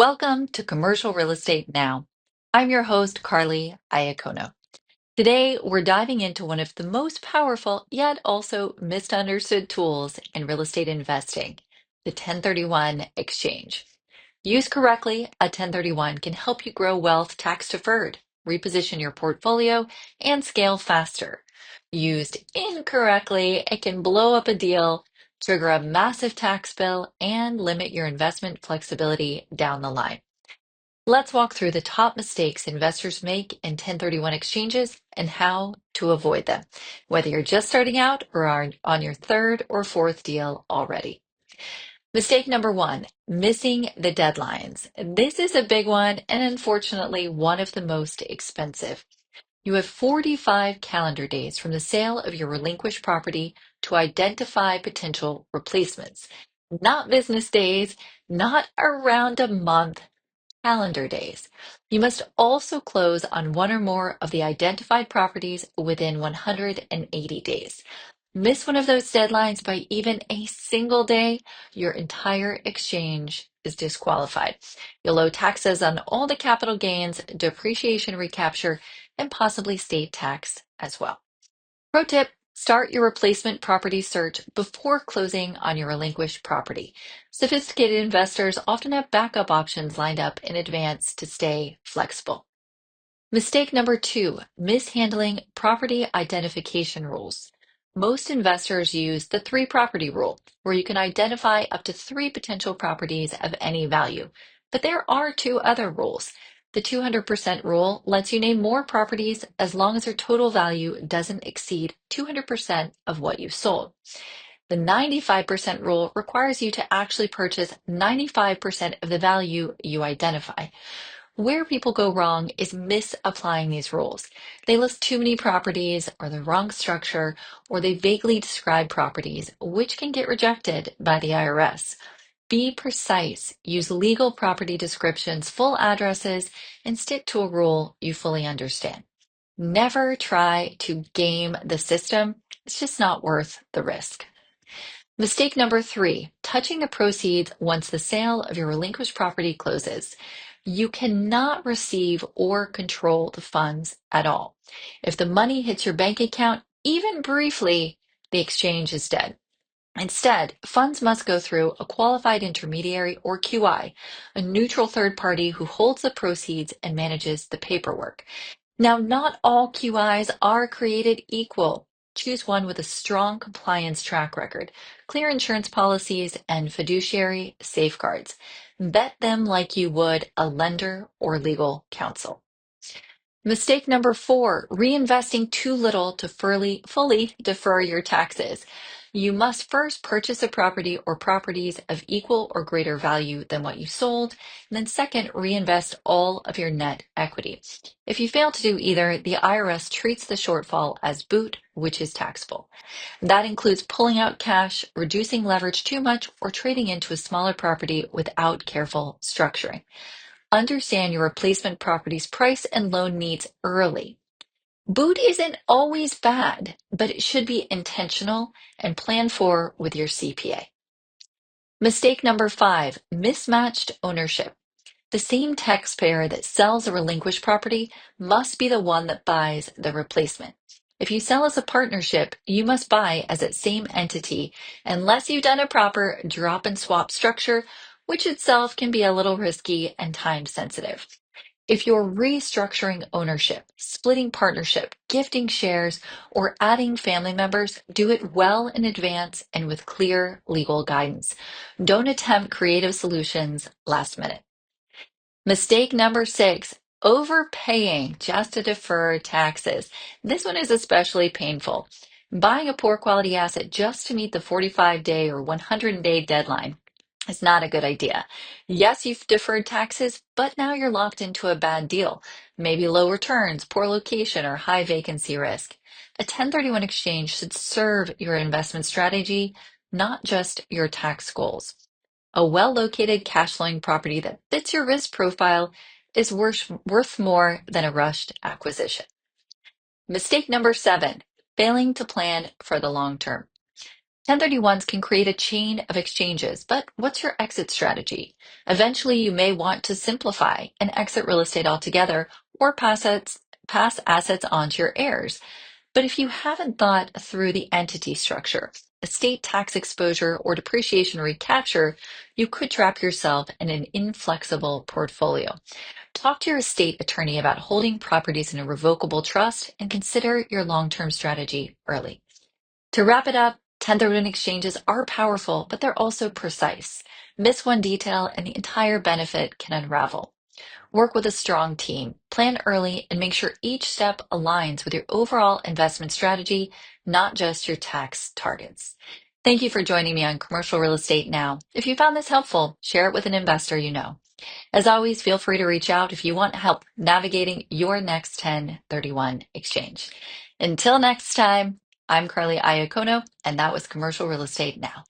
Welcome to Commercial Real Estate Now. I'm your host, Carly Iacono. Today, we're diving into one of the most powerful yet also misunderstood tools in real estate investing, the 1031 exchange. Used correctly, a 1031 can help you grow wealth tax deferred, reposition your portfolio, and scale faster. Used incorrectly, it can blow up a deal, trigger a massive tax bill, and limit your investment flexibility down the line. Let's walk through the top mistakes investors make in 1031 exchanges and how to avoid them, whether you're just starting out or are on your third or fourth deal already. Mistake number one, missing the deadlines. This is a big one and unfortunately one of the most expensive. You have 45 calendar days from the sale of your relinquished property to identify potential replacements. Not business days, not around a month, calendar days. You must also close on one or more of the identified properties within 180 days. Miss one of those deadlines by even a single day, your entire exchange is disqualified. You'll owe taxes on all the capital gains, depreciation recapture, and possibly state tax as well. Pro tip, start your replacement property search before closing on your relinquished property. Sophisticated investors often have backup options lined up in advance to stay flexible. Mistake number two, mishandling property identification rules. Most investors use the three property rule, where you can identify up to three potential properties of any value. But there are two other rules. The 200% rule lets you name more properties as long as their total value doesn't exceed 200% of what you've sold. The 95% rule requires you to actually purchase 95% of the value you identify. Where people go wrong is misapplying these rules. They list too many properties or the wrong structure, or they vaguely describe properties, which can get rejected by the IRS. Be precise, use legal property descriptions, full addresses, and stick to a rule you fully understand. Never try to game the system. It's just not worth the risk. Mistake number three, touching the proceeds once the sale of your relinquished property closes. You cannot receive or control the funds at all. If the money hits your bank account, even briefly, the exchange is dead. Instead, funds must go through a qualified intermediary or QI, a neutral third party who holds the proceeds and manages the paperwork. Now, not all QIs are created equal. Choose one with a strong compliance track record, clear insurance policies, and fiduciary safeguards. Vet them like you would a lender or legal counsel. Mistake number four, reinvesting too little to fully defer your taxes. You must first purchase a property or properties of equal or greater value than what you sold, and then second, reinvest all of your net equity. If you fail to do either, the IRS treats the shortfall as boot, which is taxable. That includes pulling out cash, reducing leverage too much, or trading into a smaller property without careful structuring. Understand your replacement property's price and loan needs early. Boot isn't always bad, but it should be intentional and planned for with your CPA. Mistake number five, mismatched ownership. The same taxpayer that sells a relinquished property must be the one that buys the replacement. If you sell as a partnership, you must buy as that same entity unless you've done a proper drop and swap structure, which itself can be a little risky and time sensitive. If you're restructuring ownership, splitting partnership, gifting shares, or adding family members, do it well in advance and with clear legal guidance. Don't attempt creative solutions last minute. Mistake number six, overpaying just to defer taxes. This one is especially painful. Buying a poor quality asset just to meet the 45-day or 100-day deadline is not a good idea. Yes, you've deferred taxes, but now you're locked into a bad deal. Maybe low returns, poor location, or high vacancy risk. A 1031 exchange should serve your investment strategy, not just your tax goals. A well-located cash flowing property that fits your risk profile is worth more than a rushed acquisition. Mistake number seven, failing to plan for the long term. 1031s can create a chain of exchanges, but what's your exit strategy? Eventually, you may want to simplify and exit real estate altogether or pass assets on to your heirs. But if you haven't thought through the entity structure, estate tax exposure, or depreciation recapture, you could trap yourself in an inflexible portfolio. Talk to your estate attorney about holding properties in a revocable trust and consider your long-term strategy early. To wrap it up, 1031 exchanges are powerful, but they're also precise. Miss one detail and the entire benefit can unravel. Work with a strong team, plan early, and make sure each step aligns with your overall investment strategy, not just your tax targets. Thank you for joining me on Commercial Real Estate Now. If you found this helpful, share it with an investor you know. As always, feel free to reach out if you want help navigating your next 1031 exchange. Until next time, I'm Carly Iacono, and that was Commercial Real Estate Now.